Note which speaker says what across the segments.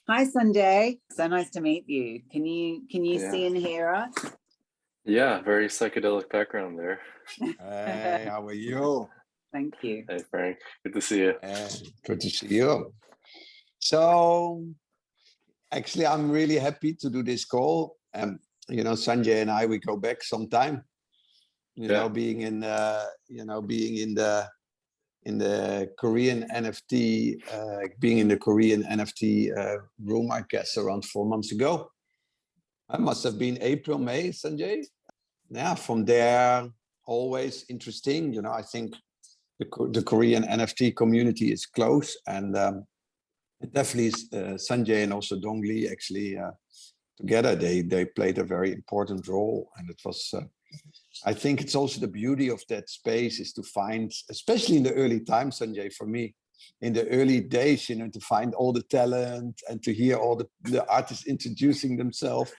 Speaker 1: Hi, Sunjay. So nice to meet you. Can you see and hear us?
Speaker 2: Yeah, very psychedelic background there.
Speaker 3: Hey, how are you?
Speaker 1: Thank you.
Speaker 2: Hey, Frank. Good to see you.
Speaker 3: Good to see you. So, actually, I'm really happy to do this call. You know, Sanjay and I, we go back some time. Being in the Korean NFT, being in the Korean NFT room, I guess around 4 months ago. I must have been April, May, Sanjay. Yeah, from there, always interesting. You know, I think the Korean NFT community is close, and definitely Sanjay and also Dongli actually together they played a very important role, and it was. I think it's also the beauty of that space is to find, especially in the early times, Sanjay, for me, in the early days, you know, to find all the talent and to hear all the artists introducing themselves.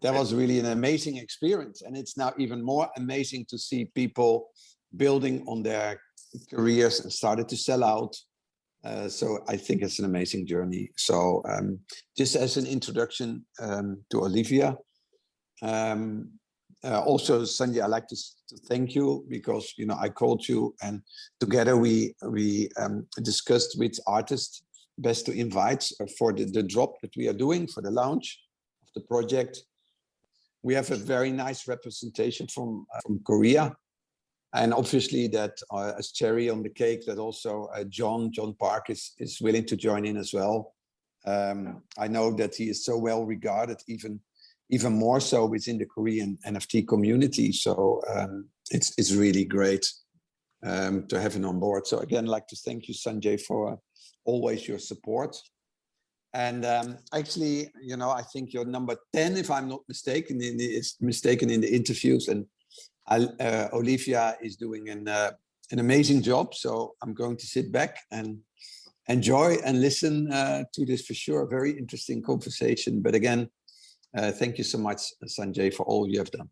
Speaker 3: That was really an amazing experience. And it's now even more amazing to see people building on their careers and started to sell out. So I think it's an amazing journey. So just as an introduction to Olivia, also, Sanjay, I'd like to thank you because, you know, I called you and together we discussed which artist best to invite for the drop that we are doing for the launch of the project. We have a very nice representation from Korea. And obviously that as cherry on the cake, that also John Park is willing to join in as well. I know that he is so well regarded, even more so within the Korean NFT community. So it's really great to have him on board. So again, I'd like to thank you, Sanjay, for always your support. And actually, you know, I think you're number 10, if I'm not mistaken, in the interviews. And Olivia is doing an amazing job. So I'm going to sit back and enjoy and listen to this for sure. A very interesting conversation. But again, thank you so much, Sanjay, for all you have done.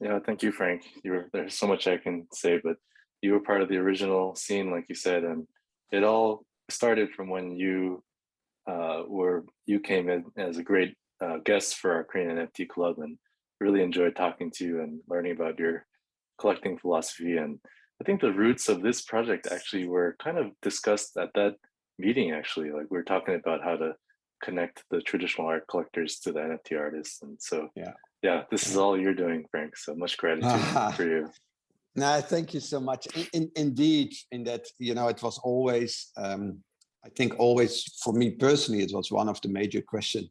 Speaker 2: Yeah, thank you, Frank. There's so much I can say, but you were part of the original scene, like you said, and it all started from when you came in as a great guest for our Korean NFT club, and really enjoyed talking to you and learning about your collecting philosophy. And I think the roots of this project actually were kind of discussed at that meeting. Actually, like we were talking about how to connect the traditional art collectors to the NFT artists. And so, yeah, this is all you're doing, Frank. So much gratitude for you.
Speaker 3: No, thank you so much. Indeed, in that, you know, it was always, I think always for me personally, it was one of the major questions.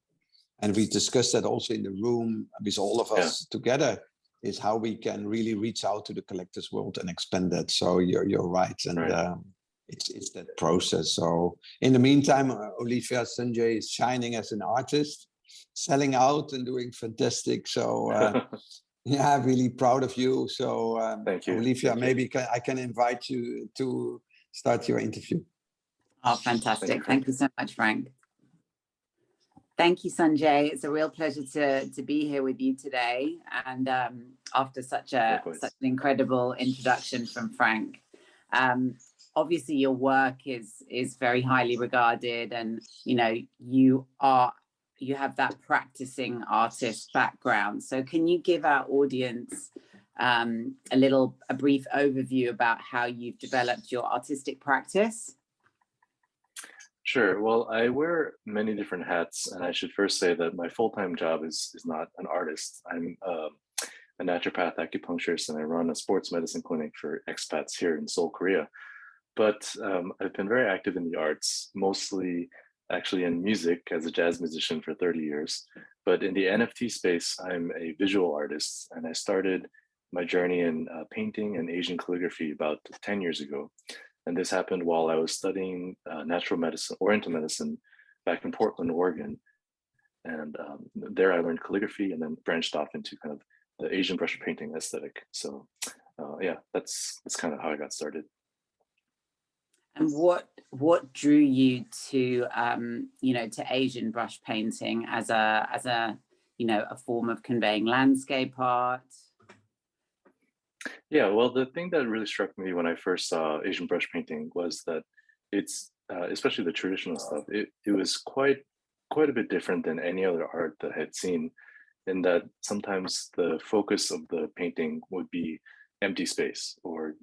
Speaker 3: And we discussed that also in the room with all of us together, is how we can really reach out to the collectors world and expand that. So you're right. And it's that process. So in the meantime, Olivia Sanjay is shining as an artist, selling out and doing fantastic. So yeah, really proud of you. So
Speaker 2: thank you,
Speaker 3: Olivia. Maybe I can invite you to start your interview.
Speaker 1: Oh, fantastic! Thank you so much, Frank. Thank you, Sanjay. It's a real pleasure to be here with you today. And after such an incredible introduction from Frank. Obviously your work is very highly regarded, and you know you have that practicing artist background. So can you give our audience a brief overview about how you've developed your artistic practice?
Speaker 2: Sure. Well, I wear many different hats, and I should first say that my full-time job is not an artist. I'm a naturopath acupuncturist, and I run a sports medicine clinic for expats here in Seoul, Korea. But I've been very active in the arts, mostly actually in music as a jazz musician for 30 years. But in the NFT space, I'm a visual artist, and I started my journey in painting and Asian calligraphy about 10 years ago. And this happened while I was studying natural medicine, Oriental medicine, back in Portland, Oregon. And there I learned calligraphy and then branched off into kind of the Asian brush painting aesthetic. So yeah, that's kind of how I got started.
Speaker 1: And what drew you to to Asian brush painting as a form of conveying landscape art? Yeah,
Speaker 2: well, the thing that really struck me when I first saw Asian brush painting was that it's especially the traditional stuff, it was quite a bit different than any other art that I had seen, in that sometimes the focus of the painting would be empty space, or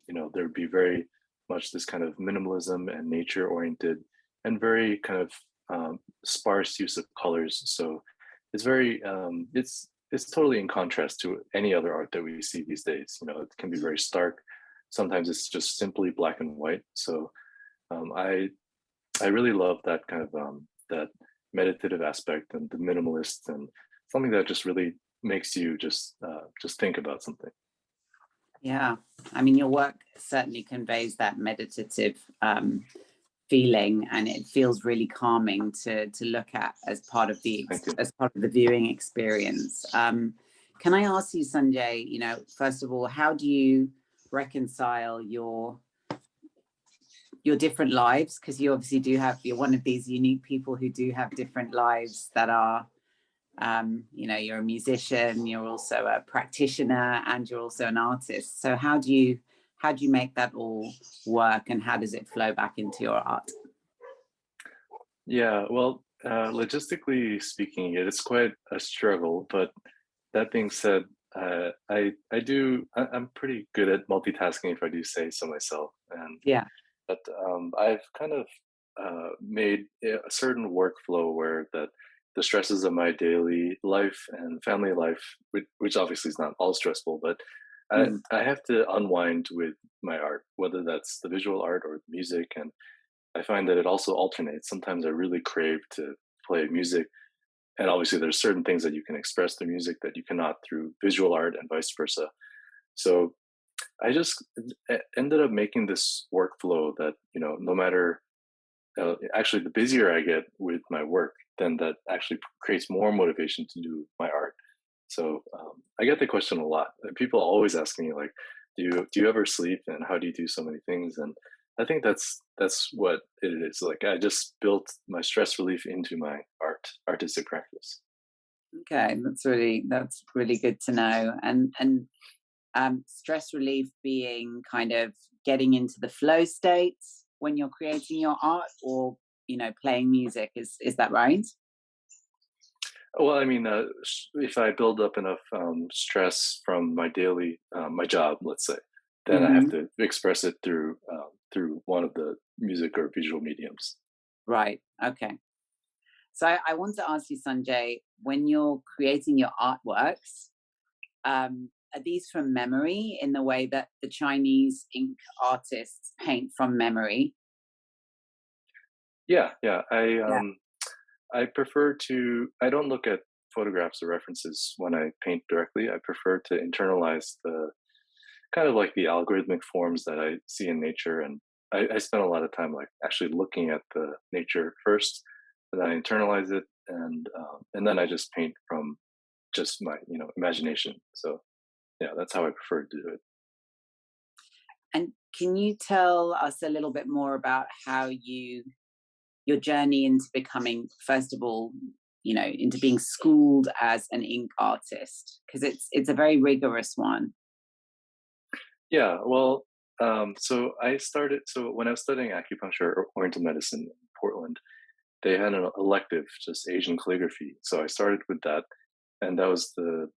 Speaker 2: there would be very much this kind of minimalism and nature oriented, and very kind of sparse use of colors. So it's very it's totally in contrast to any other art that we see these days. It can be very stark. Sometimes it's just simply black and white. So I really love that kind of that meditative aspect and the minimalist, and something that just really makes you just think about something.
Speaker 1: Yeah, I mean, your work certainly conveys that meditative feeling, and it feels really calming to look at as part of the viewing experience. Can I ask you, Sunjae, first of all, how do you reconcile your different lives? Because you obviously you're one of these unique people who do have different lives that are, you're a musician, you're also a practitioner, and you're also an artist. So how do you make that all work, and how does it flow back into your art?
Speaker 2: Yeah, well, logistically speaking, it's quite a struggle. But that being said, I'm pretty good at multitasking, if I do say so myself. And
Speaker 1: yeah,
Speaker 2: but I've kind of made a certain workflow where that the stresses of my daily life and family life, which obviously is not all stressful, but I have to unwind with my art, whether that's the visual art or the music. And I find that it also alternates. Sometimes I really crave to play music, and obviously there's certain things that you can express through music that you cannot through visual art, and vice versa. So I just ended up making this workflow that, no matter, actually, the busier I get with my work, then that actually creates more motivation to do my art. So I get the question a lot. People always ask me, like, do you ever sleep, and how do you do so many things? And I think that's what it is. Like, I just built my stress relief into my artistic practice.
Speaker 1: Okay, that's really good to know. And stress relief being kind of getting into the flow states when you're creating your art, or playing music. Is that right?
Speaker 2: Well, I mean, if I build up enough stress from my daily my job, let's say, then I have to express it through one of the music or visual mediums.
Speaker 1: Right. Okay. So I want to ask you, Sunjae, when you're creating your artworks, are these from memory, in the way that the Chinese ink artists paint from memory?
Speaker 2: Yeah. I prefer to. I don't look at photographs or references when I paint directly. I prefer to internalize the kind of like the algorithmic forms that I see in nature, and I spend a lot of time like actually looking at the nature first, and then I internalize it, and then I just paint from just my imagination. So yeah, that's how I prefer to do it.
Speaker 1: And can you tell us a little bit more about how your journey into becoming, first of all, into being schooled as an ink artist? Because it's a very rigorous one.
Speaker 2: Yeah, well, so I started. So when I was studying acupuncture or oriental medicine in Portland, they had an elective, just Asian calligraphy. So I started with that, and that was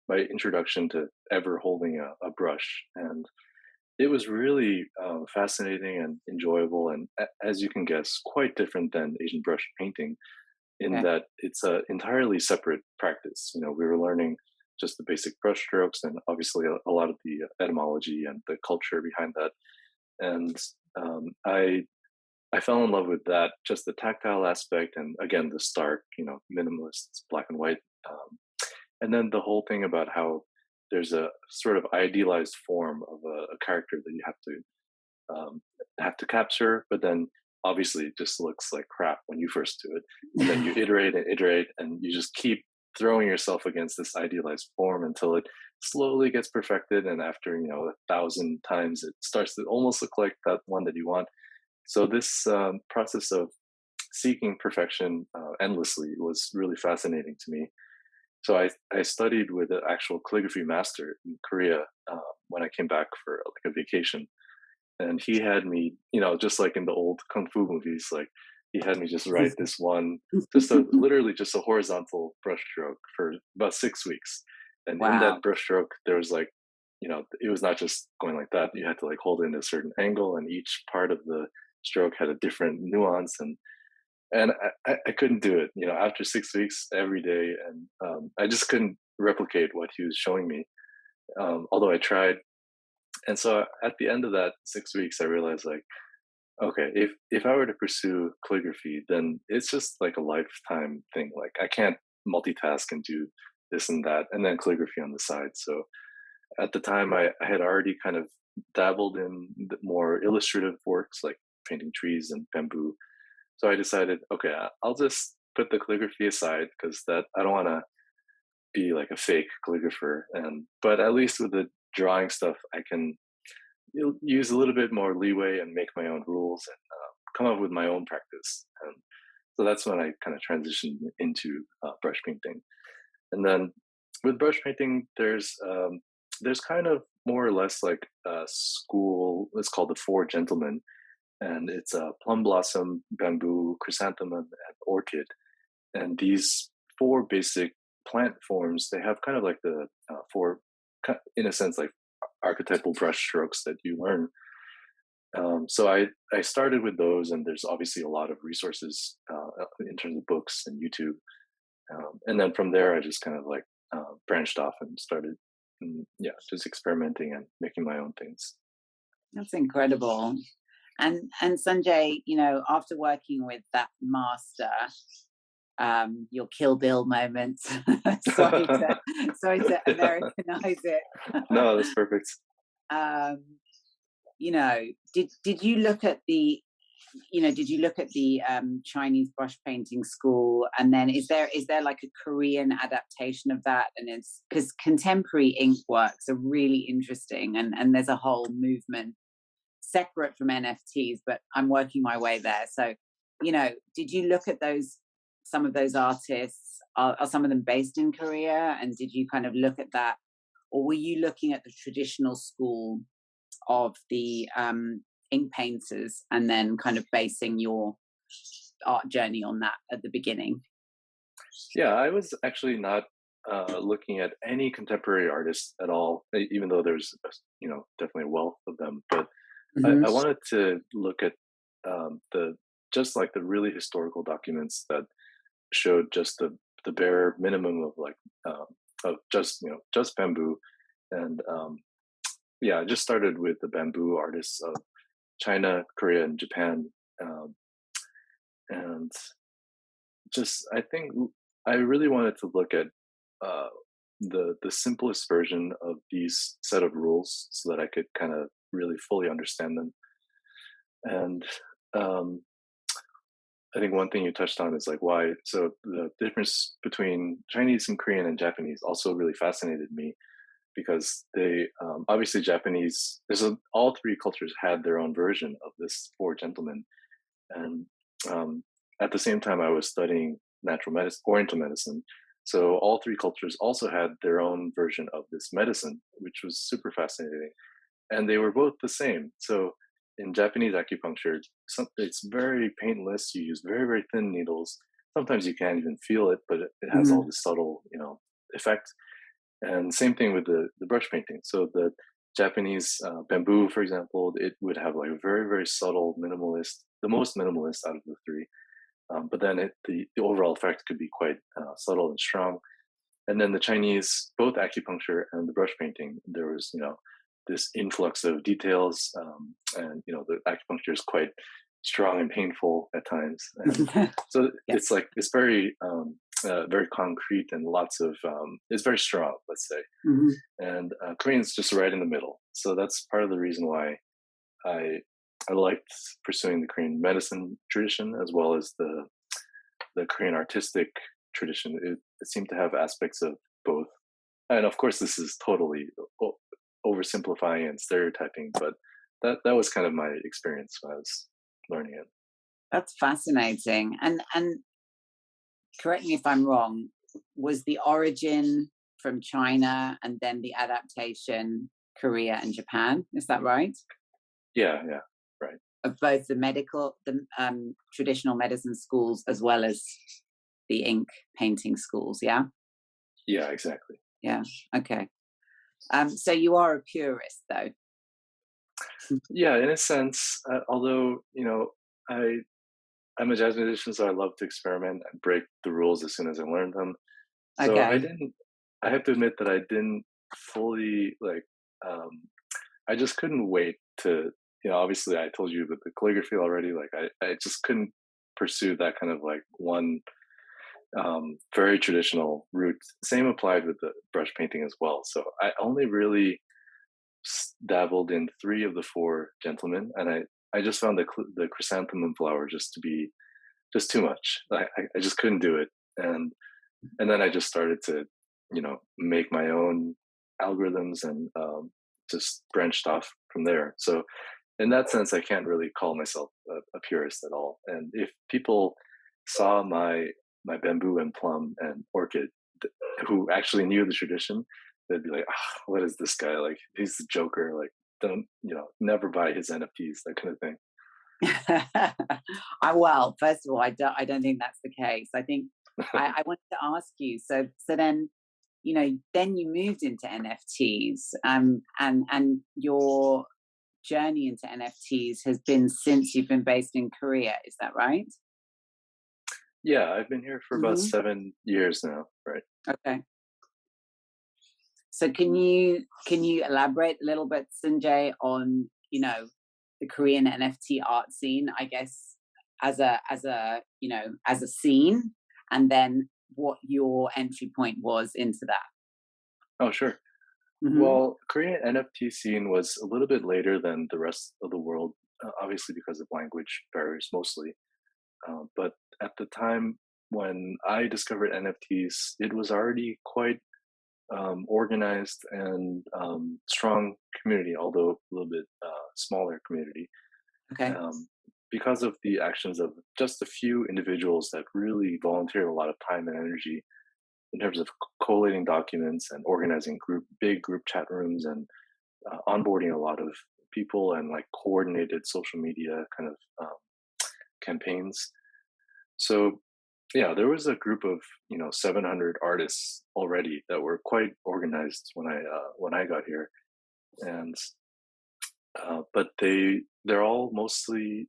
Speaker 2: my introduction to ever holding a brush. And it was really fascinating and enjoyable, and as you can guess, quite different than Asian brush painting, in that it's an entirely separate practice. We were learning just the basic brush strokes, and obviously a lot of the etymology and the culture behind that. And I fell in love with that, just the tactile aspect, and again the stark, minimalist black and white, and then the whole thing about how there's a sort of idealized form of a character that you have to capture, but then obviously it just looks like crap when you first do it, and then you iterate and iterate, and you just keep throwing yourself against this idealized form until it slowly gets perfected, and after 1,000 times it starts to almost look like that one that you want. So this process of seeking perfection endlessly was really fascinating to me. So I studied with an actual calligraphy master in Korea when I came back for like a vacation, and he had me, just like in the old kung fu movies, like he had me just write this one, literally just a horizontal brushstroke for about 6 weeks. And in
Speaker 1: Wow.
Speaker 2: that brushstroke, there was like, it was not just going like that. You had to like hold it in a certain angle, and each part of the stroke had a different nuance. And I couldn't do it, after 6 weeks every day. And I just couldn't replicate what he was showing me, although I tried. And so at the end of that 6 weeks, I realized like, okay, if I were to pursue calligraphy, then it's just like a lifetime thing. Like I can't multitask and do this and that, and then calligraphy on the side. So at the time, I had already kind of dabbled in the more illustrative works like painting trees and bamboo. So I decided, okay, I'll just put the calligraphy aside because that I don't want to be like a fake calligrapher. But at least with the drawing stuff, I can use a little bit more leeway and make my own rules and come up with my own practice. And so that's when I kind of transitioned into brush painting. And then with brush painting, there's kind of more or less like a school. It's called the Four Gentlemen, and it's a plum blossom, bamboo, chrysanthemum, and orchid. And these four basic plant forms, they have kind of like the four, in a sense, like archetypal brush strokes that you learn. So I started with those, and there's obviously a lot of resources in terms of books and YouTube. And then from there, I just kind of like branched off and started, just experimenting and making my own things.
Speaker 1: That's incredible. And Sunjae, after working with that master, your Kill Bill moments. sorry to Americanize it.
Speaker 2: No, that's perfect.
Speaker 1: Did you look at the Chinese brush painting school, and then is there like a Korean adaptation of that? And it's because contemporary ink works are really interesting, and there's a whole movement separate from NFTs, but I'm working my way there. So, did you look at some of those artists? Are some of them based in Korea? And did you kind of look at that, or were you looking at the traditional school of the ink painters and then kind of basing your art journey on that at the beginning?
Speaker 2: Yeah, I was actually not looking at any contemporary artists at all, even though there's definitely a wealth of them. But I wanted to look at the really historical documents that showed just the bare minimum of like of just bamboo. And I just started with the bamboo artists of China, Korea, and Japan. And just I think I really wanted to look at the simplest version of these set of rules so that I could kind of really fully understand them. And I think one thing you touched on is like why. So the difference between Chinese and Korean and Japanese also really fascinated me, because they obviously Japanese. All three cultures had their own version of this Four Gentlemen, and at the same time I was studying natural medicine, Oriental medicine. So all three cultures also had their own version of this medicine, which was super fascinating, and they were both the same. So in Japanese acupuncture, it's very painless. You use very, very thin needles. Sometimes you can't even feel it, but it has all this subtle, effect. And same thing with the brush painting. So the Japanese bamboo, for example, it would have like a very, very subtle minimalist, the most minimalist out of the three. But then the overall effect could be quite subtle and strong. And then the Chinese, both acupuncture and the brush painting, there was, this influx of details, and the acupuncture is quite strong and painful at times. And so it's like it's very very concrete and lots of it's very strong, let's say. And Korean's just right in the middle. So that's part of the reason why I liked pursuing the Korean medicine tradition as well as the Korean artistic tradition. It seemed to have aspects of both. And of course, this is totally oversimplifying and stereotyping, but that was kind of my experience when I was learning it.
Speaker 1: That's fascinating. And correct me if I'm wrong, was the origin from China and then the adaptation Korea and Japan? Is that right?
Speaker 2: Yeah, right.
Speaker 1: Of both the traditional medicine schools as well as the ink painting schools. Yeah.
Speaker 2: Yeah, exactly.
Speaker 1: Yeah. Okay. So you are a purist, though.
Speaker 2: Yeah, in a sense, although, I'm a jazz musician, so I love to experiment and break the rules as soon as I learn them. So
Speaker 1: Okay.
Speaker 2: I have to admit that I didn't fully um, I just couldn't wait to, obviously I told you about the calligraphy already. Like I just couldn't pursue that kind of like one very traditional route. Same applied with the brush painting as well. So I only really dabbled in 3 of the 4 gentlemen, and I just found the chrysanthemum flower just to be just too much. I just couldn't do it, and then I just started to make my own algorithms and just branched off from there. So in that sense, I can't really call myself a purist at all. And if people saw my bamboo and plum and orchid, who actually knew the tradition, they'd be like, oh, "What is this guy like? He's the Joker. Like, don't never buy his NFTs, that kind of thing."
Speaker 1: Well, first of all, I don't think that's the case. I think I wanted to ask you. So then, then you moved into NFTs, and your journey into NFTs has been since you've been based in Korea. Is that right?
Speaker 2: Yeah, I've been here for about 7 years now. Right.
Speaker 1: Okay. So can you elaborate a little bit, Sunjae, on the Korean NFT art scene, I guess, as a scene, and then what your entry point was into that?
Speaker 2: Oh, sure.
Speaker 1: Mm-hmm.
Speaker 2: Well, Korean NFT scene was a little bit later than the rest of the world, obviously because of language barriers mostly. But at the time when I discovered NFTs, it was already quite organized and strong community, although a little bit smaller community.
Speaker 1: Okay.
Speaker 2: Because of the actions of just a few individuals that really volunteered a lot of time and energy in terms of collating documents and organizing big group chat rooms and onboarding a lot of people and like coordinated social media kind of campaigns. So yeah, there was a group of 700 artists already that were quite organized when I got here, and but they're all mostly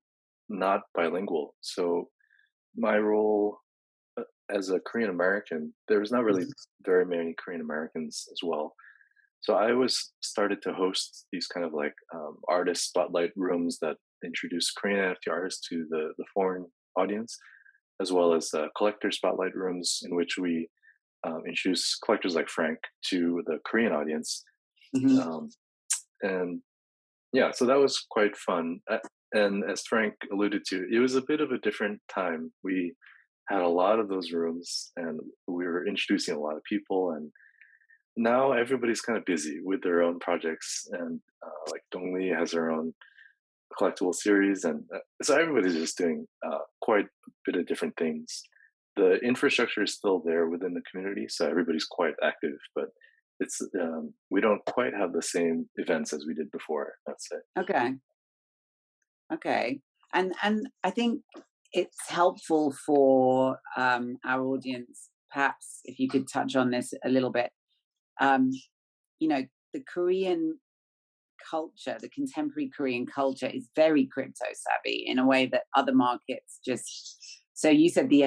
Speaker 2: not bilingual. So my role as a Korean American, there was not really very many Korean Americans as well. So I was started to host these kind of like artist spotlight rooms that introduce Korean NFT artists to the foreign audience, as well as collector spotlight rooms in which we introduce collectors like Frank to the Korean audience.
Speaker 1: Mm-hmm.
Speaker 2: And yeah, so that was quite fun. And as Frank alluded to, it was a bit of a different time. We had a lot of those rooms and we were introducing a lot of people, and now everybody's kind of busy with their own projects, and like Dongli has her own collectible series, and so everybody's just doing quite a bit of different things. The infrastructure is still there within the community, so everybody's quite active, but it's we don't quite have the same events as we did before, let's say.
Speaker 1: Okay. And I think it's helpful for our audience, perhaps if you could touch on this a little bit. The Korean culture, the contemporary Korean culture, is very crypto savvy in a way that other markets just. So you said the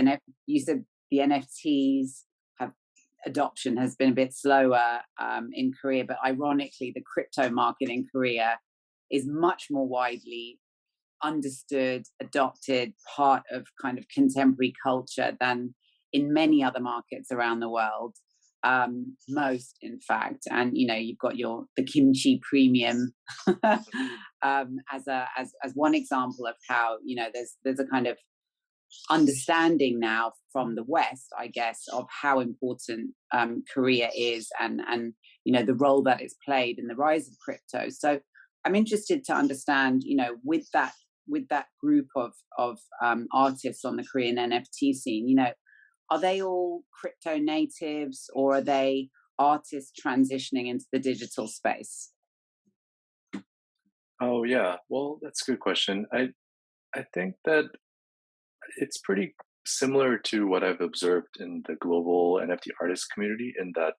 Speaker 1: NFTs have adoption has been a bit slower in Korea, but ironically, the crypto market in Korea is much more widely understood, adopted, part of kind of contemporary culture than in many other markets around the world. Most, in fact, and you've got the kimchi premium as one example of how there's a kind of understanding now from the West, I guess, of how important Korea is and the role that it's played in the rise of crypto. So I'm interested to understand, with that group of artists on the Korean NFT scene, are they all crypto natives, or are they artists transitioning into the digital space?
Speaker 2: Oh yeah, well that's a good question. I think that it's pretty similar to what I've observed in the global NFT artist community in that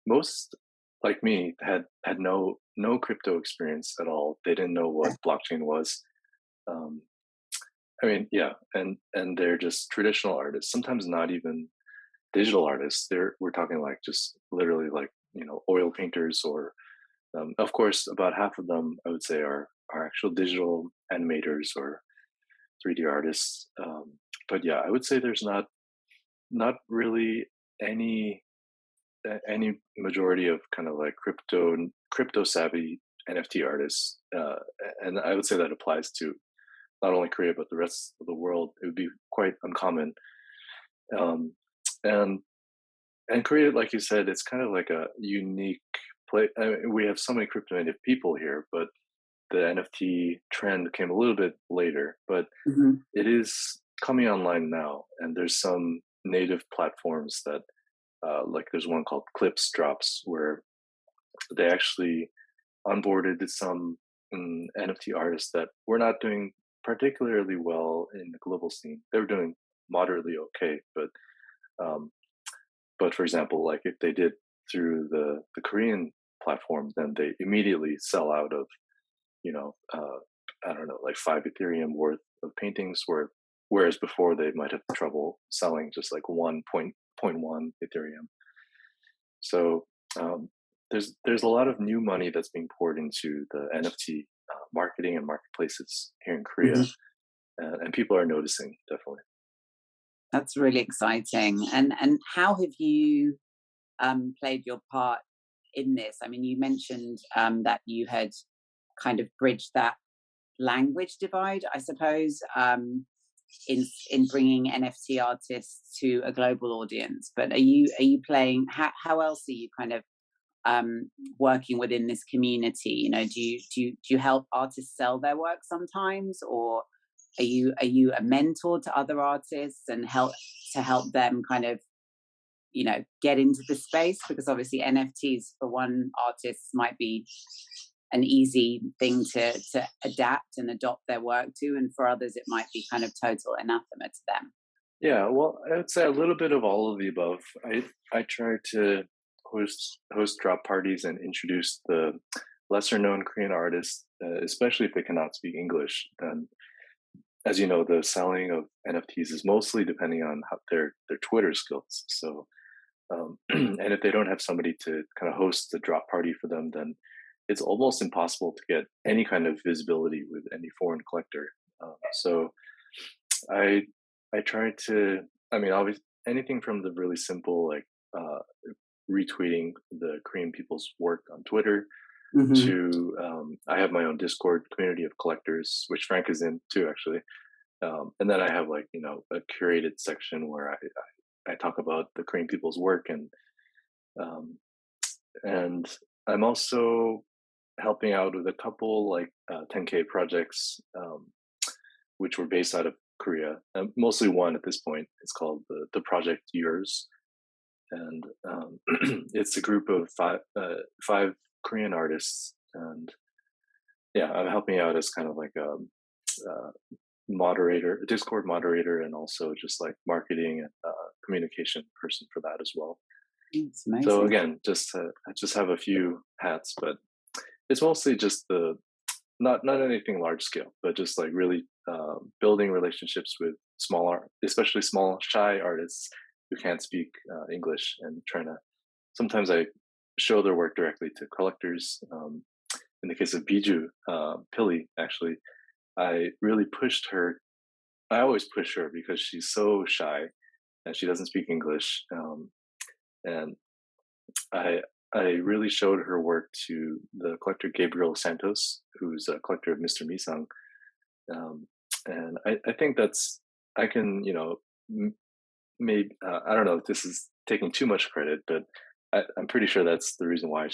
Speaker 2: most like me had no crypto experience at all. They didn't know what blockchain was. Um, I mean, yeah, and they're just traditional artists, sometimes not even digital artists. We're talking like just literally like, oil painters or of course about half of them I would say are actual digital animators or 3D artists. But yeah, I would say there's not really any any majority of kind of like crypto savvy NFT artists, and I would say that applies to not only Korea but the rest of the world. It would be quite uncommon, um, and Korea, like you said, it's kind of like a unique place. I mean, we have so many crypto native people here, but the NFT trend came a little bit later. But
Speaker 1: Hmm.
Speaker 2: it is coming online now, and there's some native platforms that, like there's one called Clips Drops, where they actually onboarded some NFT artists that were not doing particularly well in the global scene. They were doing moderately okay, um, but for example, like if they did through the Korean platform, then they immediately sell out of, I don't know, like 5 Ethereum worth of paintings, whereas before they might have trouble selling just like 1.1 Ethereum. So um, there's a lot of new money that's being poured into the NFT marketing and marketplaces here in Korea,
Speaker 1: Hmm.
Speaker 2: and people are noticing definitely.
Speaker 1: That's really exciting. And how have you played your part in this? I mean, you mentioned that you had kind of bridged that language divide, I suppose, in bringing NFT artists to a global audience. But are you playing? How else are you kind of working within this community? Do you help artists sell their work sometimes, or are you a mentor to other artists and help them kind of get into the space? Because obviously NFTs for one artist might be an easy thing to adapt and adopt their work to, and for others it might be kind of total anathema to them.
Speaker 2: Yeah, well, I would say a little bit of all of the above. I try to host drop parties and introduce the lesser known Korean artists, especially if they cannot speak English. Then, as you know, the selling of NFTs is mostly depending on their Twitter skills. So, and if they don't have somebody to kind of host the drop party for them, then it's almost impossible to get any kind of visibility with any foreign collector. So I I try to. I mean, obviously, anything from the really simple like retweeting the Korean people's work on Twitter
Speaker 1: Hmm.
Speaker 2: to I have my own Discord community of collectors, which Frank is in too, actually. And then I have like a curated section where I talk about the Korean people's work, um, and I'm also helping out with a couple like 10K projects, which were based out of Korea. Mostly one at this point. It's called the Project Yours, and it's a group of five Korean artists, and yeah, I'm helping out as kind of like a moderator, a Discord moderator, and also just like marketing and communication person for that as well.
Speaker 1: It's
Speaker 2: So
Speaker 1: amazing.
Speaker 2: again, I just have a few hats, but it's mostly just the not anything large scale, but just like really building relationships with especially small shy artists who can't speak English, and trying to. Sometimes I show their work directly to collectors. In the case of Biju Pili, actually, I really pushed her. I always push her because she's so shy and she doesn't speak English. And I I really showed her work to the collector Gabriel Santos, who's a collector of Mr. Misang. Um, and I think I can, maybe, I don't know if this is taking too much credit, but I'm pretty sure that's the reason why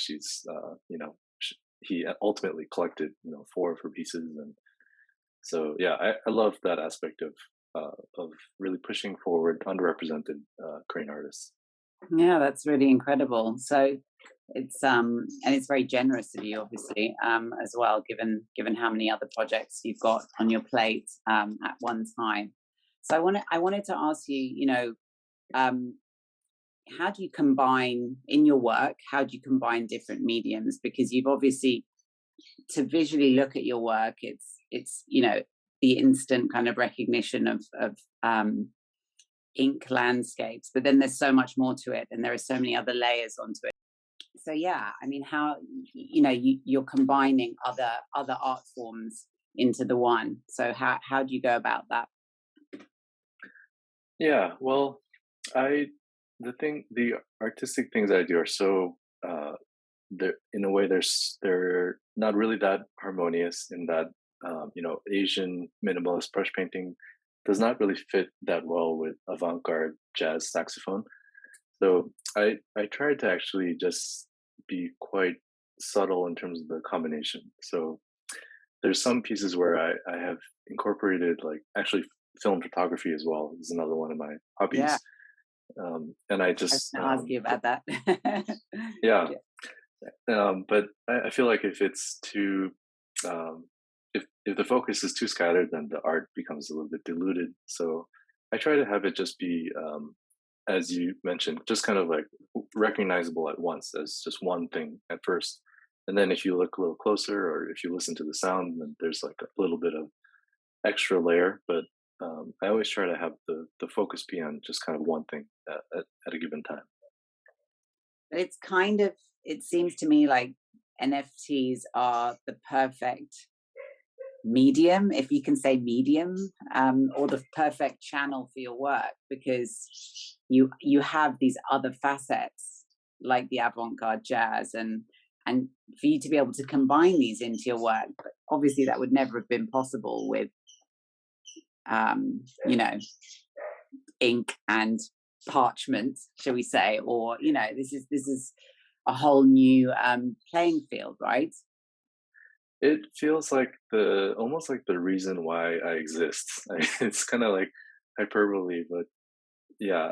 Speaker 2: he ultimately collected, four of her pieces. And so, yeah, I love that aspect of really pushing forward underrepresented Korean artists.
Speaker 1: Yeah, that's really incredible. So and it's very generous of you, obviously, as well, given how many other projects you've got on your plate at one time. So I wanted to ask you, how do you combine in your work? How do you combine different mediums? Because you've obviously, to visually look at your work, it's the instant kind of recognition of ink landscapes, but then there's so much more to it, and there are so many other layers onto it. So yeah, I mean, how you're combining other art forms into the one. So how do you go about that?
Speaker 2: Yeah, well, the artistic things I do are so in a way they're not really that harmonious, in that Asian minimalist brush painting does not really fit that well with avant-garde jazz saxophone. So I tried to actually just be quite subtle in terms of the combination. So there's some pieces where I have incorporated, like, actually film photography as well is another one of my hobbies.
Speaker 1: Yeah.
Speaker 2: And I just
Speaker 1: ask you about that.
Speaker 2: yeah. But I feel like if it's too if the focus is too scattered, then the art becomes a little bit diluted. So I try to have it just be, as you mentioned, just kind of like recognizable at once as just one thing at first. And then if you look a little closer, or if you listen to the sound, then there's like a little bit of extra layer. But I always try to have the focus be on just kind of one thing at a given time.
Speaker 1: It's kind of, it seems to me like NFTs are the perfect medium, if you can say medium, or the perfect channel for your work, because you have these other facets like the avant-garde jazz, and for you to be able to combine these into your work. But obviously that would never have been possible with ink and parchment, shall we say, or this is a whole new playing field, right?
Speaker 2: It feels like almost like the reason why I exist. It's kind of like hyperbole, but yeah,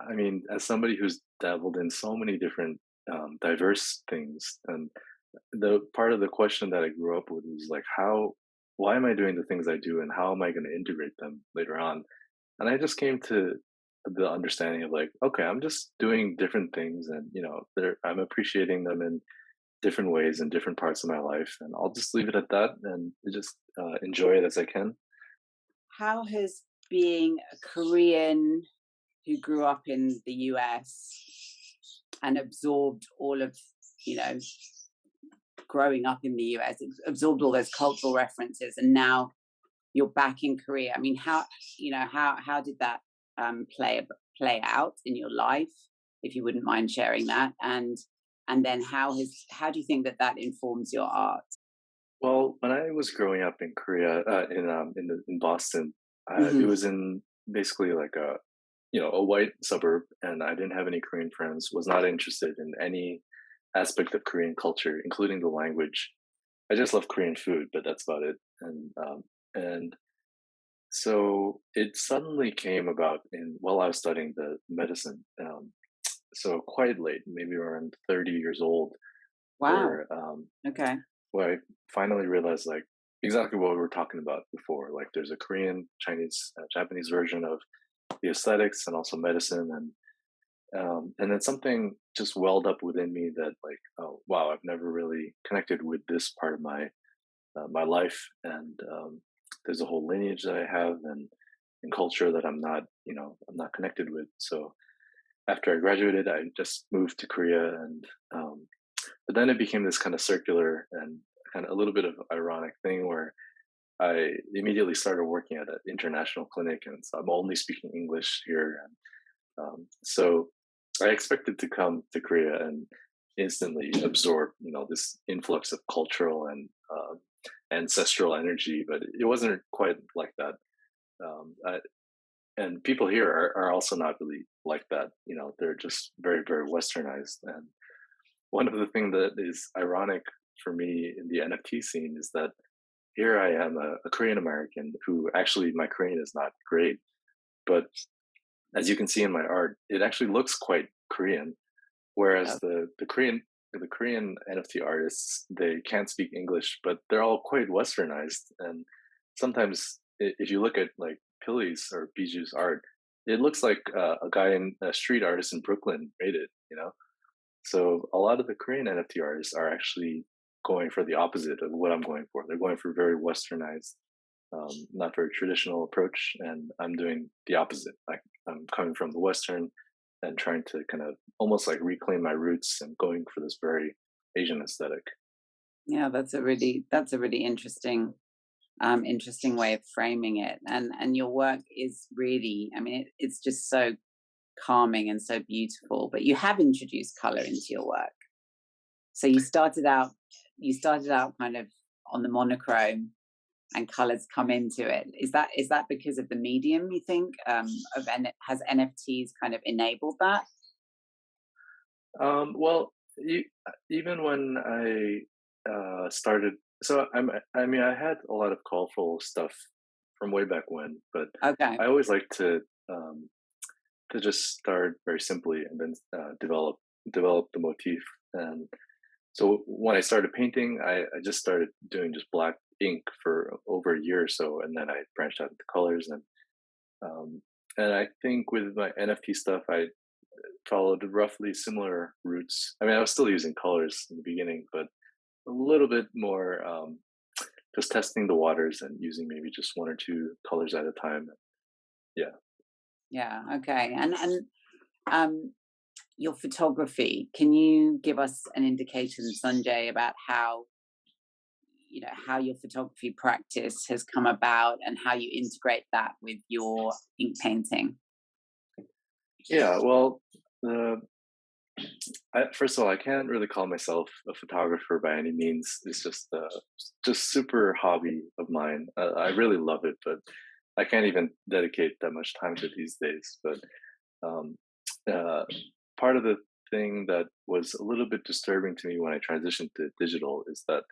Speaker 2: I mean, as somebody who's dabbled in so many different diverse things, and the part of the question that I grew up with was like, why am I doing the things I do, and how am I going to integrate them later on? And I just came to the understanding of like, okay, I'm just doing different things, and I'm appreciating them in different ways in different parts of my life, and I'll just leave it at that and just enjoy it as I can.
Speaker 1: How has being a Korean who grew up in the US and absorbed all of, growing up in the US, absorbed all those cultural references, and now you're back in Korea? I mean, how did that play out in your life, if you wouldn't mind sharing that? And then how do you think that informs your art?
Speaker 2: Well, when I was growing up in Korea, in Boston,
Speaker 1: Mm-hmm.
Speaker 2: it was in basically like a white suburb, and I didn't have any Korean friends. Was not interested in any aspect of Korean culture, including the language. I just love Korean food, but that's about it. And so it suddenly came about while I was studying the medicine. So quite late, maybe around 30 years old.
Speaker 1: Wow.
Speaker 2: Okay. Where I finally realized, like, exactly what we were talking about before. Like, there's a Korean, Chinese, Japanese version of the aesthetics and also medicine, and then something just welled up within me that, like, oh wow, I've never really connected with this part of my life, and there's a whole lineage that I have and culture that I'm not connected with. So after I graduated, I just moved to Korea, and but then it became this kind of circular and kind of a little bit of ironic thing where I immediately started working at an international clinic, and so I'm only speaking English here. And so I expected to come to Korea and instantly absorb, this influx of cultural and ancestral energy, but it wasn't quite like that. And people here are also not really like that. They're just very, very westernized. And one of the things that is ironic for me in the NFT scene is that here I am, a Korean American who actually, my Korean is not great, but as you can see in my art, it actually looks quite Korean. Whereas the Korean the Korean NFT artists, they can't speak English, but they're all quite westernized. And sometimes if you look at like Pilly's or Biju's art, it looks like a guy in a street artist in Brooklyn made it, you know? So a lot of the Korean NFT artists are actually going for the opposite of what I'm going for. They're going for very westernized, not very traditional approach, and I'm doing the opposite. Like I'm coming from the Western and trying to kind of almost like reclaim my roots and going for this very Asian aesthetic.
Speaker 1: Yeah, that's a really interesting interesting way of framing it. And your work is really, I mean, it's just so calming and so beautiful. But you have introduced color into your work. So you started out kind of on the monochrome, and colors come into it. Is that because of the medium, you think? Has NFTs kind of enabled that?
Speaker 2: Well, even when I started, so I mean, I had a lot of colorful stuff from way back when, but
Speaker 1: Okay.
Speaker 2: I always like to just start very simply and then develop the motif. And so when I started painting, I just started doing just black ink for over a year or so, and then I branched out into colors. And I think with my NFT stuff, I followed roughly similar routes. I mean, I was still using colors in the beginning, but a little bit more just testing the waters and using maybe just one or two colors at a time. Yeah.
Speaker 1: Yeah. Okay. And your photography, can you give us an indication, Sunjae, about how your photography practice has come about and how you integrate that with your ink painting?
Speaker 2: Yeah. Well, first of all, I can't really call myself a photographer by any means. It's just super hobby of mine. I really love it, but I can't even dedicate that much time to it these days. But um, part of the thing that was a little bit disturbing to me when I transitioned to digital is that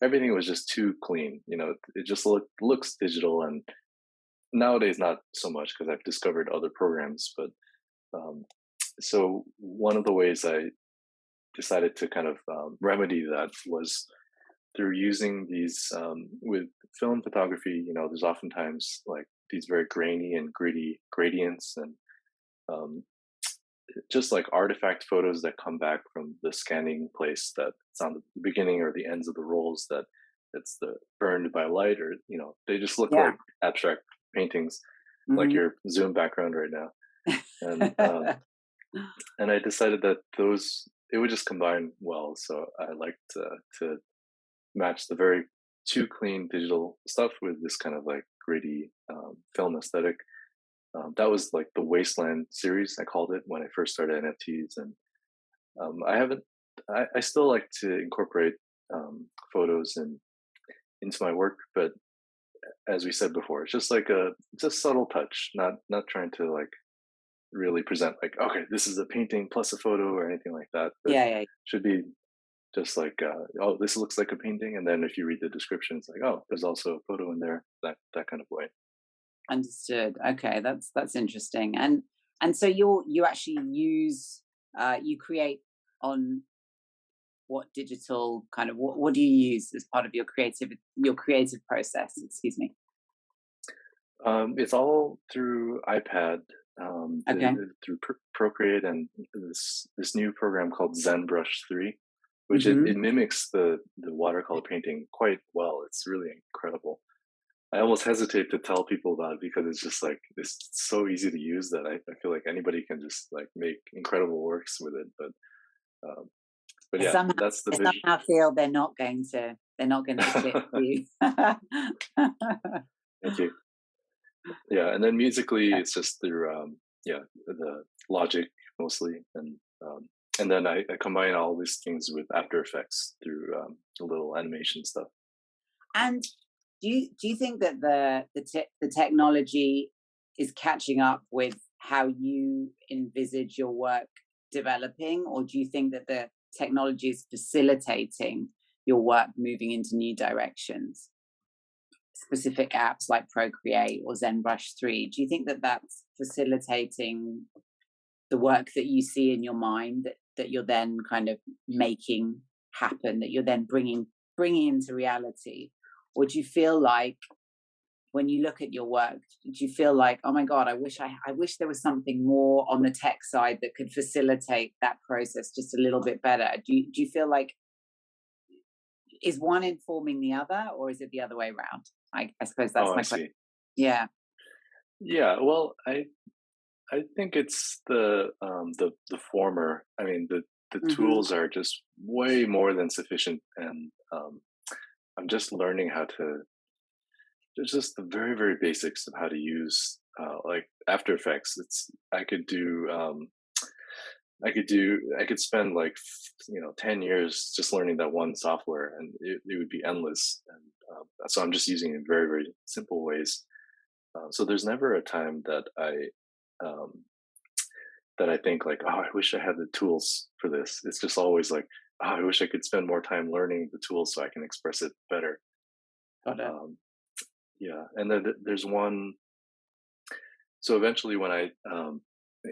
Speaker 2: everything was just too clean. You know, it just looks digital, and nowadays not so much because I've discovered other programs. But so one of the ways I decided to kind of remedy that was through using these with film photography. You know, there's oftentimes like these very grainy and gritty gradients and um, just like artifact photos that come back from the scanning place that it's on the beginning or the ends of the rolls that it's the burned by light, or you know, they just look like abstract paintings, like your Zoom background right now. And and I decided that it would just combine well. So I liked to match the very too clean digital stuff with this kind of like gritty film aesthetic. That was like the Wasteland series, I called it, when I first started NFTs. And I still like to incorporate photos into my work, but as we said before, it's just like it's a subtle touch, not trying to like really present like, okay, this is a painting plus a photo or anything like that. But
Speaker 1: Yeah.
Speaker 2: should be just like, oh, this looks like a painting, and then if you read the description, it's like, oh, there's also a photo in there, that kind of way.
Speaker 1: Understood. Okay, that's interesting. And so you actually use you create on what digital kind of what do you use as part of your creative process? Excuse me.
Speaker 2: It's all through iPad,
Speaker 1: Okay.
Speaker 2: through Procreate, and this new program called ZenBrush 3, which
Speaker 1: Mhm.
Speaker 2: it mimics the watercolor painting quite well. It's really incredible. I almost hesitate to tell people about it because it's just like it's so easy to use that I feel like anybody can just like make incredible works with it. But yeah, that's the
Speaker 1: I
Speaker 2: vision.
Speaker 1: somehow feel they're not going to click for you.
Speaker 2: Thank you. Yeah, and then musically, it's just through the Logic mostly, and then I combine all these things with After Effects through a little animation stuff.
Speaker 1: And do you think that the technology is catching up with how you envisage your work developing, or do you think that the technology is facilitating your work moving into new directions? Specific apps like Procreate or ZenBrush 3, do you think that that's facilitating the work that you see in your mind that you're then kind of making happen, that you're then bringing into reality? Or do you feel like when you look at your work, do you feel like, oh my God, I wish there was something more on the tech side that could facilitate that process just a little bit better? Do you feel like, is one informing the other, or is it the other way around? I suppose that's my question. Yeah.
Speaker 2: Yeah. Well, I think it's the former. I mean, the tools are just way more than sufficient, and I'm just learning how to. There's just the very, very basics of how to use like After Effects. I could spend like 10 years just learning that one software, and it would be endless. And so I'm just using it in very, very simple ways. So there's never a time that I think like, oh, I wish I had the tools for this. It's just always like, oh, I wish I could spend more time learning the tools so I can express it better.
Speaker 1: Got it.
Speaker 2: Yeah, and then there's one. So eventually, when I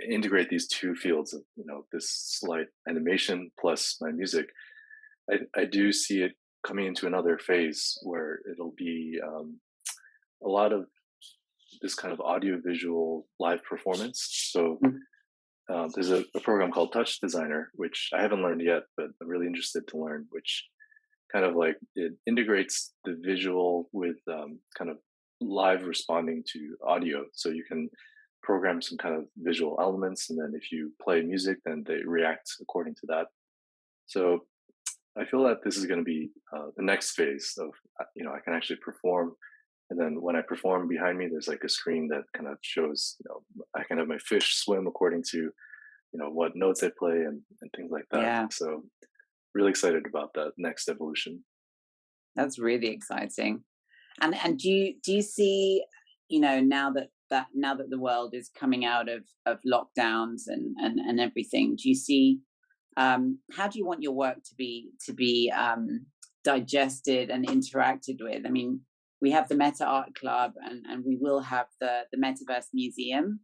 Speaker 2: integrate these two fields of this slight animation plus my music, I do see it coming into another phase where it'll be a lot of this kind of audio-visual live performance. So there's a program called Touch Designer, which I haven't learned yet, but I'm really interested to learn, which kind of like it integrates the visual with kind of live responding to audio. So you can program some kind of visual elements, and then if you play music, then they react according to that. So I feel that this is going to be the next phase of, I can actually perform. And then when I perform, behind me, there's like a screen that kind of shows, I can have my fish swim according to, what notes I play and things like that.
Speaker 1: Yeah.
Speaker 2: So really excited about that next evolution.
Speaker 1: That's really exciting. And do you see, now that the world is coming out of lockdowns and everything, do you see, how do you want your work to be digested and interacted with? I mean, we have the MetaArt Club, and we will have the Metaverse Museum,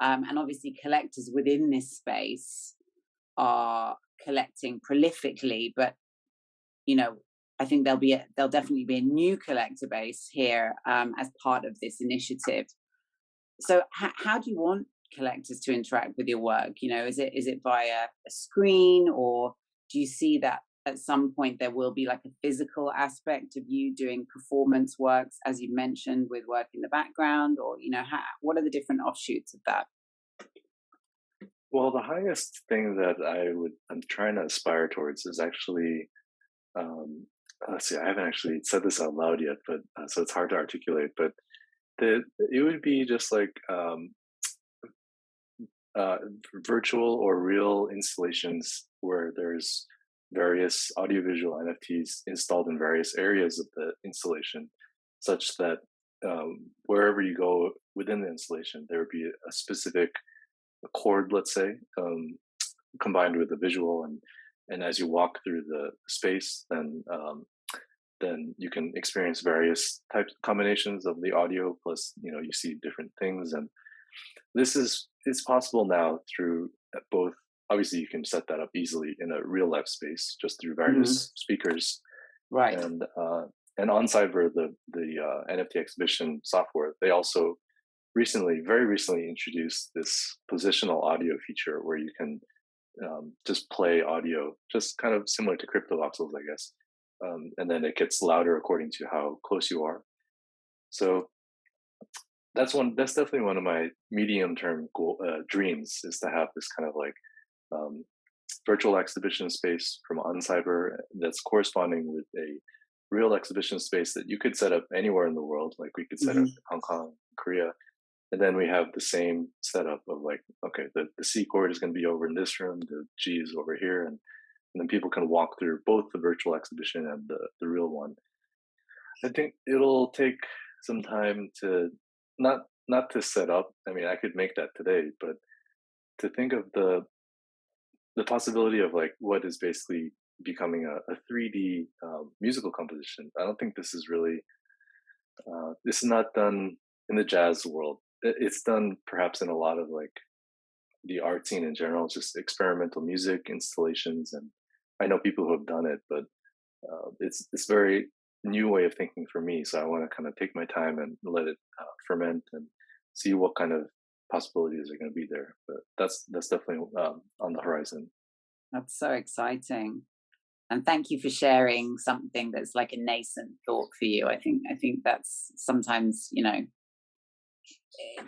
Speaker 1: and obviously collectors within this space are collecting prolifically, but I think there'll definitely be a new collector base here as part of this initiative. So how do you want collectors to interact with your work? Is it via a screen, or do you see that at some point there will be like a physical aspect of you doing performance works, as you mentioned, with work in the background, or what are the different offshoots of that?
Speaker 2: Well, the highest thing that I'm trying to aspire towards is actually, let's see, I haven't actually said this out loud yet, but so it's hard to articulate, but it would be just like virtual or real installations where there's various audiovisual NFTs installed in various areas of the installation, such that wherever you go within the installation, there would be a specific chord, let's say, combined with the visual, and as you walk through the space, then you can experience various types combinations of the audio, plus you see different things. And it's possible now through both. Obviously you can set that up easily in a real life space just through various speakers,
Speaker 1: right?
Speaker 2: And on Cyber, the NFT exhibition software, they also very recently introduced this positional audio feature where you can just play audio, just kind of similar to crypto voxels, I guess. And then it gets louder according to how close you are. So that's definitely one of my medium-term dreams, is to have this kind of like virtual exhibition space from OnCyber that's corresponding with a real exhibition space that you could set up anywhere in the world. Like we could set up in Hong Kong, Korea, and then we have the same setup of like, okay, the C chord is going to be over in this room, the G is over here, and then people can walk through both the virtual exhibition and the real one. I think it'll take some time to not to set up. I mean, I could make that today, but to think of the possibility of like what is basically becoming a 3D musical composition. I don't think this is really this is not done in the jazz world. It's done perhaps in a lot of like the art scene in general, just experimental music installations. And I know people who have done it, but it's very new way of thinking for me. So I want to kind of take my time and let it ferment and see what kind of possibilities are going to be there. But that's definitely on the horizon.
Speaker 1: That's so exciting. And thank you for sharing something that's like a nascent thought for you. I think that's sometimes, you know,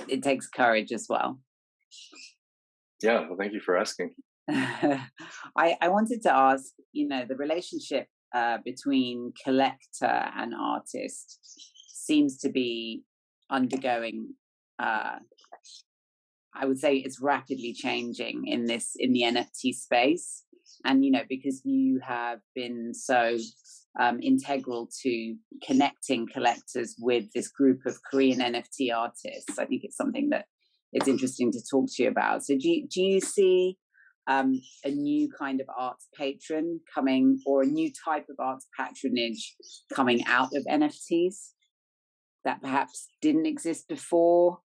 Speaker 1: it takes courage as well.
Speaker 2: Yeah, well, thank you for asking.
Speaker 1: I wanted to ask, you know, the relationship between collector and artist seems to be undergoing, I would say it's rapidly changing in the NFT space. And, you know, because you have been so integral to connecting collectors with this group of Korean NFT artists, I think it's something that it's interesting to talk to you about. So do you see a new kind of arts patron coming, or a new type of arts patronage coming out of NFTs that perhaps didn't exist before,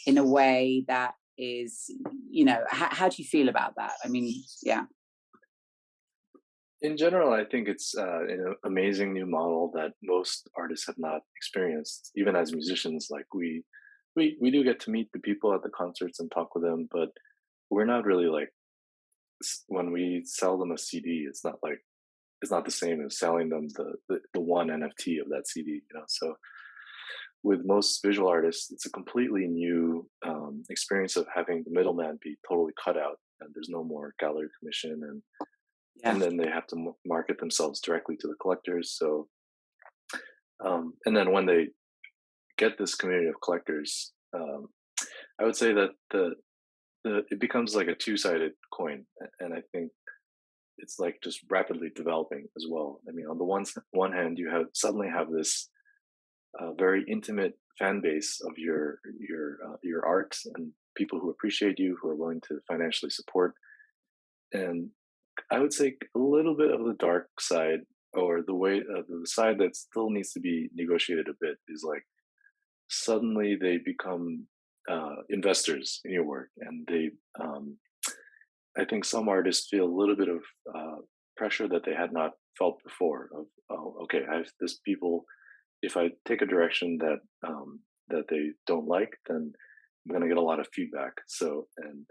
Speaker 1: in a way that is, you know, how do you feel about that? I mean, yeah.
Speaker 2: In general, I think it's an amazing new model that most artists have not experienced. Even as musicians, like we do get to meet the people at the concerts and talk with them, but we're not really like, when we sell them a CD, it's not the same as selling them the one NFT of that CD, you know. So with most visual artists, it's a completely new experience of having the middleman be totally cut out, and there's no more gallery commission, and then they have to market themselves directly to the collectors. So, and then when they get this community of collectors, I would say that it becomes like a two-sided coin, and I think it's like just rapidly developing as well. I mean, on the one hand, you suddenly have this very intimate fan base of your art, and people who appreciate you, who are willing to financially support. And I would say a little bit of the dark side, or the side that still needs to be negotiated a bit, is like suddenly they become investors in your work, and I think some artists feel a little bit of pressure that they had not felt before. Of, oh, okay, I have this people. If I take a direction that they don't like, then I'm going to get a lot of feedback. So, and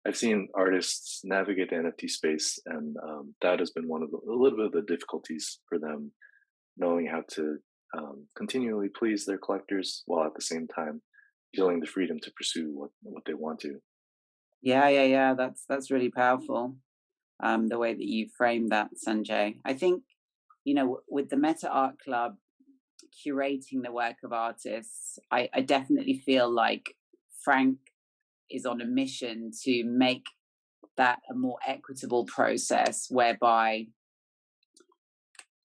Speaker 2: I've seen artists navigate the NFT space, and that has been a little bit of the difficulties for them, knowing how to continually please their collectors while at the same time feeling the freedom to pursue what they want to.
Speaker 1: Yeah. That's really powerful. The way that you frame that, Sunjae. I think, you know, with the MetaArt Club curating the work of artists, I definitely feel like Frank is on a mission to make that a more equitable process, whereby,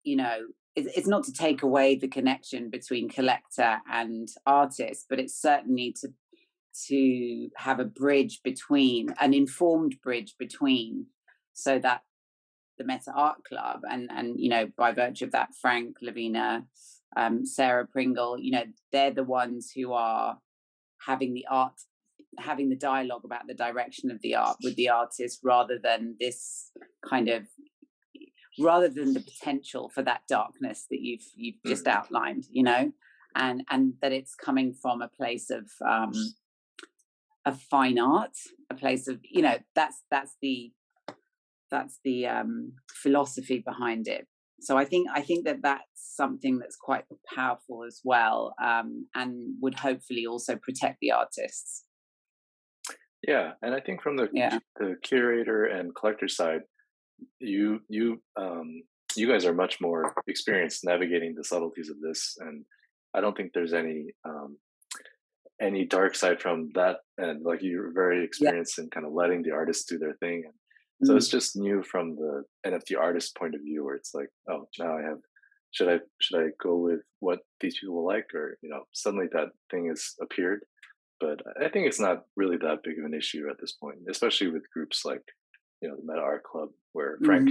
Speaker 1: you know, it's not to take away the connection between collector and artist, but it's certainly to have a bridge between, an informed bridge between, so that the MetaArt Club and you know, by virtue of that, Frank, Lavina, Sarah Pringle, you know, they're the ones who are having the dialogue about the direction of the art with the artist, rather than the potential for that darkness that you've just outlined, you know, and that it's coming from a place of fine art, a place of, you know, that's the philosophy behind it. So I think that that's something that's quite powerful as well, and would hopefully also protect the artists.
Speaker 2: Yeah, and I think from the curator and collector side, you guys are much more experienced navigating the subtleties of this, and I don't think there's any dark side from that. And like, you're very experienced in kind of letting the artists do their thing. And so it's just new from the NFT artist point of view, where it's like, oh, now should I go with what these people like, or, you know, suddenly that thing has appeared. But I think it's not really that big of an issue at this point, especially with groups like, you know, the MetaArt Club, where Frank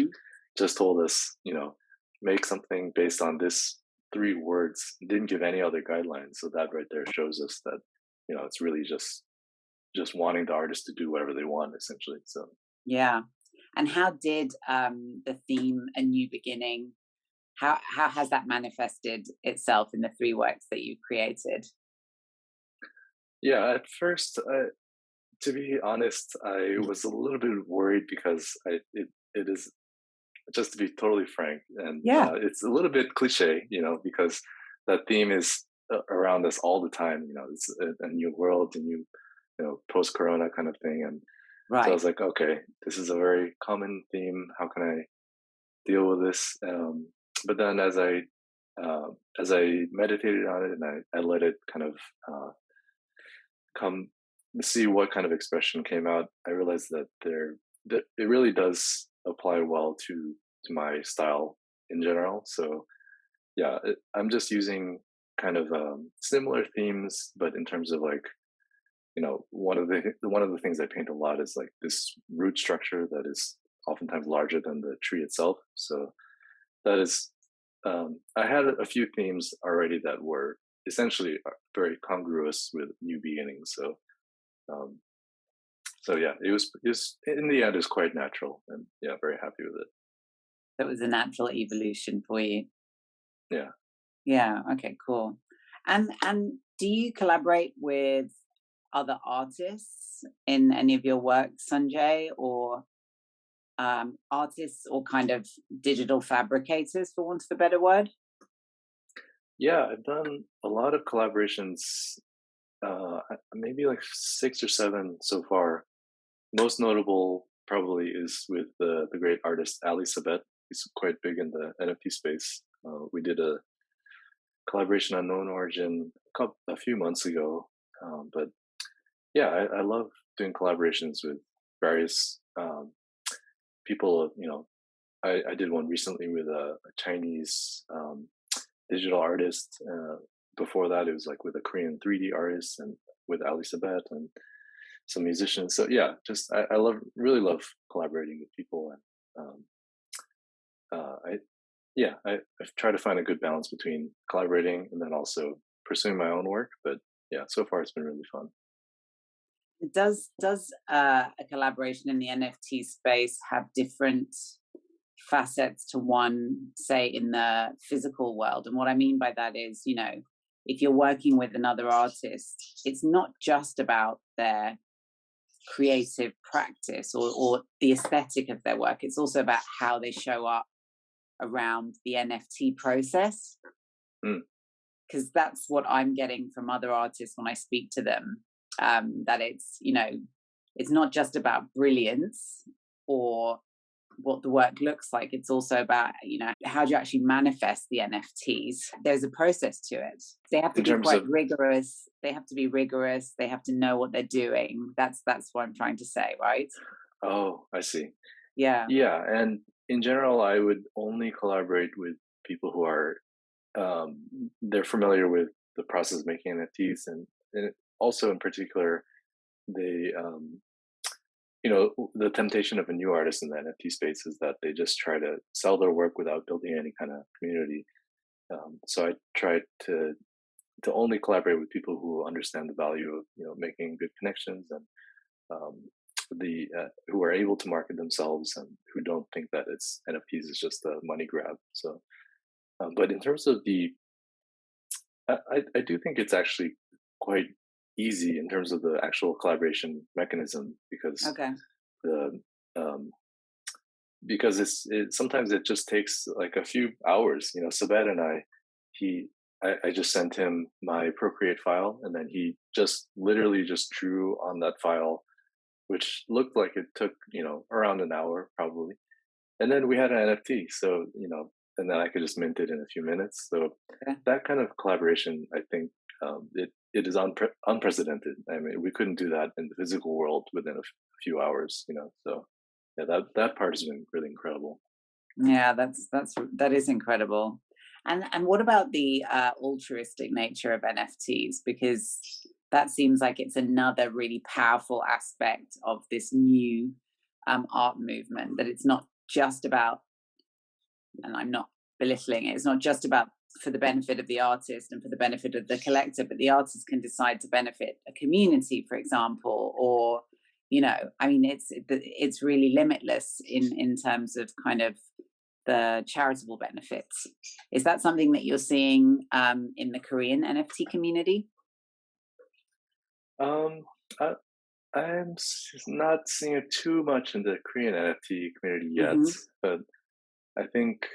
Speaker 2: just told us, you know, make something based on this 3 words, didn't give any other guidelines. So that right there shows us that, you know, it's really just just wanting the artist to do whatever they want, essentially. So
Speaker 1: yeah. And how did the theme A New Beginning, how has that manifested itself in the 3 works that you created?
Speaker 2: yeah, at first, to be honest, I was a little bit worried because it is, just to be totally frank, and
Speaker 1: Yeah.
Speaker 2: it's a little bit cliche, because that theme is around us all the time. It's a new world, a new, post-corona kind of thing, and so I was like, okay, this is a very common theme. How can I deal with this? But then as I meditated on it and I let it kind of come see what kind of expression came out, I realized that it really does apply well to my style in general. So yeah, I'm just using kind of similar themes, but in terms of like, one of the things I paint a lot is like this root structure that is oftentimes larger than the tree itself. So that is, I had a few themes already that were essentially very congruous with New Beginnings. So yeah, it was in the end is quite natural, and yeah, very happy with it.
Speaker 1: That was a natural evolution for you.
Speaker 2: Yeah.
Speaker 1: Yeah. Okay. Cool. And do you collaborate with other artists in any of your work, Sunjae, or artists or kind of digital fabricators, for want of a better word?
Speaker 2: Yeah, I've done a lot of collaborations, maybe like 6 or 7 so far. Most notable probably is with the great artist Ali Sabet. He's quite big in the NFT space. We did a collaboration on Known Origin a few months ago. But yeah, I love doing collaborations with various people. I did one recently with a Chinese digital artist. Before that, it was like with a Korean 3D artist and with Ali Sabet and some musicians. So yeah, just I really love collaborating with people, and I've tried to find a good balance between collaborating and then also pursuing my own work. But yeah, so far it's been really fun.
Speaker 1: Does a collaboration in the NFT space have different facets to one, say, in the physical world? And what I mean by that is, if you're working with another artist, it's not just about their creative practice or the aesthetic of their work. It's also about how they show up around the NFT process. Because that's what I'm getting from other artists when I speak to them, that it's, it's not just about brilliance or what the work looks like. It's also about, how do you actually manifest the NFTs? There's a process to it. They have to be quite rigorous. They have to be rigorous. They have to know what they're doing. That's what I'm trying to say, right?
Speaker 2: Oh, I see.
Speaker 1: Yeah.
Speaker 2: Yeah. And in general, I would only collaborate with people who are, they're familiar with the process of making NFTs. And also in particular, they, the temptation of a new artist in the NFT space is that they just try to sell their work without building any kind of community. So I try to only collaborate with people who understand the value of making good connections, and who are able to market themselves and who don't think that it's NFTs is just a money grab. So, but in terms of I do think it's actually quite easy in terms of the actual collaboration mechanism, because because sometimes it just takes like a few hours. Sabet and I just sent him my Procreate file, and then he just literally just drew on that file, which looked like it took around an hour probably, and then we had an NFT. So and then I could just mint it in a few minutes. So that kind of collaboration, I think, it is unprecedented. I mean, we couldn't do that in the physical world within a few hours. So yeah, that part has been really incredible.
Speaker 1: Yeah, that is incredible. And what about the altruistic nature of NFTs? Because that seems like it's another really powerful aspect of this new art movement, that it's not just about, and I'm not belittling it, it's not just about for the benefit of the artist and for the benefit of the collector, but the artist can decide to benefit a community, for example, or, you know, I mean, it's really limitless in terms of kind of the charitable benefits. Is that something that you're seeing in the Korean NFT community?
Speaker 2: I'm not seeing it too much in the Korean NFT community yet, but I think,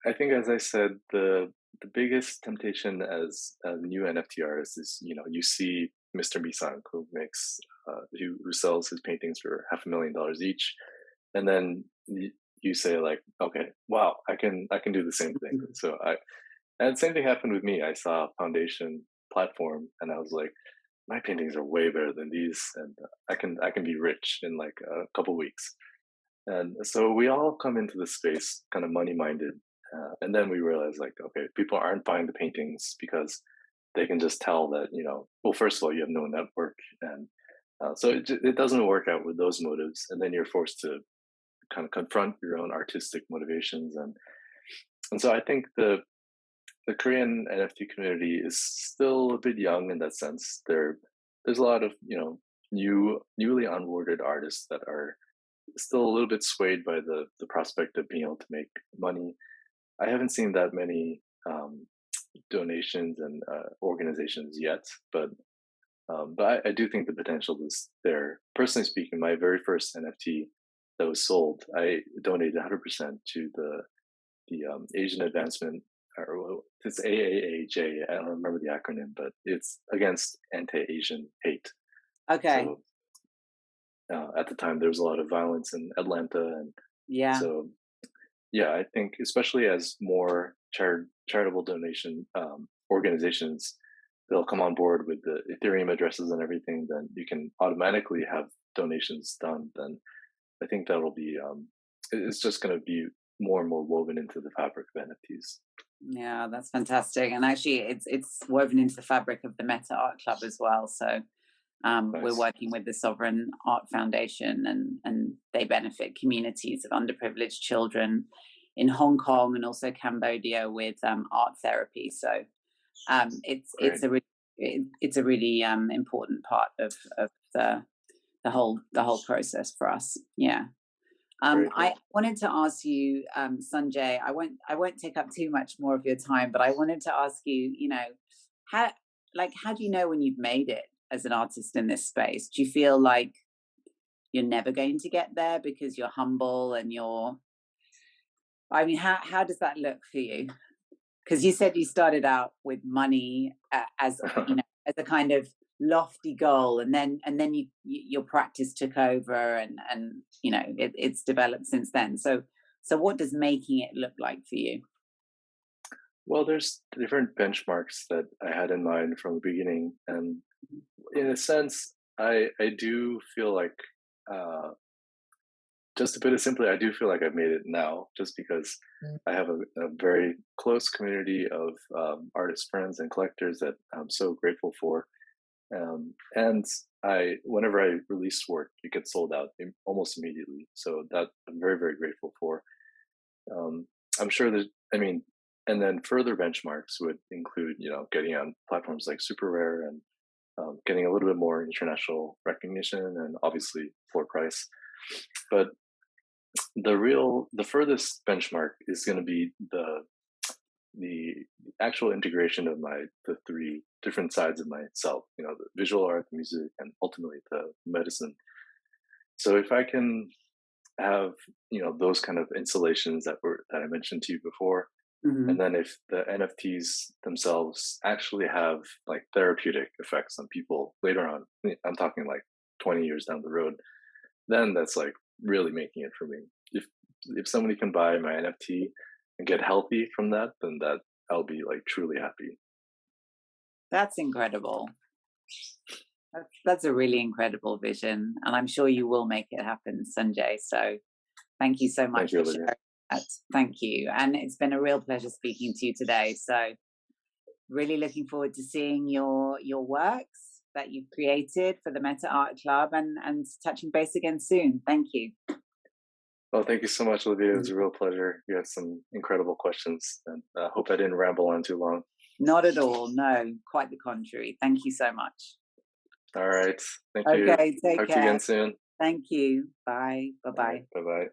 Speaker 2: as I said, the biggest temptation as a new NFT artist is, you know, you see Mr. Misang, who makes who sells his paintings for $500,000 each, and then you say like, okay, wow, I can do the same thing. So and the same thing happened with me. I saw a foundation platform, and I was like, my paintings are way better than these, and I can be rich in like a couple weeks. And so we all come into this space kind of money minded, and then we realize like, okay, people aren't buying the paintings because they can just tell that, you know, well, first of all, you have no network, and so it doesn't work out with those motives, and then you're forced to kind of confront your own artistic motivations, and so I think the Korean NFT community is still a bit young in that sense. There's a lot of, you know, newly onboarded artists that are still a little bit swayed by the prospect of being able to make money. I haven't seen that many donations and organizations yet, but I do think the potential is there. Personally speaking, my very first NFT that was sold, I donated 100% to the Asian Advancement, or it's AAAJ. I don't remember the acronym, but it's against anti-Asian hate.
Speaker 1: Okay.
Speaker 2: So, at the time, there was a lot of violence in Atlanta, and so yeah, I think especially as more charitable donation organizations, they'll come on board with the Ethereum addresses and everything, then you can automatically have donations done. Then I think that'll be it's just going to be more and more woven into the fabric of NFTs.
Speaker 1: Yeah, that's fantastic. And actually it's woven into the fabric of the MetaArt Club as well. So nice. We're working with the Sovereign Art Foundation, and they benefit communities of underprivileged children in Hong Kong and also Cambodia with art therapy. So it's a really important part of the whole process for us. Yeah. I wanted to ask you, Sunjae, I won't take up too much more of your time, but I wanted to ask you, you know, how do you know when you've made it as an artist in this space? Do you feel like you're never going to get there because you're humble and I mean, how does that look for you? Because you said you started out with money as, you know, as a kind of lofty goal, and then your practice took over, and you know it's developed since then. So what does making it look like for you?
Speaker 2: Well, there's different benchmarks that I had in mind from the beginning, and in a sense, I do feel like, just to put it simply, I do feel like I've made it now, just because I have a very close community of artist friends and collectors that I'm so grateful for. And whenever I release work, it gets sold out almost immediately. So that I'm very, very grateful for. I'm sure that, I mean, and then further benchmarks would include, you know, getting on platforms like Super Rare and getting a little bit more international recognition, and obviously floor price. But the furthest benchmark is going to be the actual integration of the three different sides of myself, you know, the visual art, the music, and ultimately the medicine. So if I can have, you know, those kind of installations that I mentioned to you before, and then if the NFTs themselves actually have like therapeutic effects on people later on, I'm talking like 20 years down the road, then that's like really making it for me. If somebody can buy my NFT and get healthy from that, then I'll be like truly happy.
Speaker 1: That's incredible. That's a really incredible vision, and I'm sure you will make it happen, Sunjae. So thank you so much for sharing that. Thank you. And it's been a real pleasure speaking to you today. So really looking forward to seeing your works that you've created for the MetaArt Club, and touching base again soon. Thank you.
Speaker 2: Well, thank you so much, Olivia. It was a real pleasure. You had some incredible questions, and I hope I didn't ramble on too long.
Speaker 1: Not at all. No, quite the contrary. Thank you so much.
Speaker 2: All right. Thank you.
Speaker 1: Okay, take
Speaker 2: Talk
Speaker 1: care.
Speaker 2: to you again soon.
Speaker 1: Thank you. Bye. Bye-bye.
Speaker 2: Bye-bye.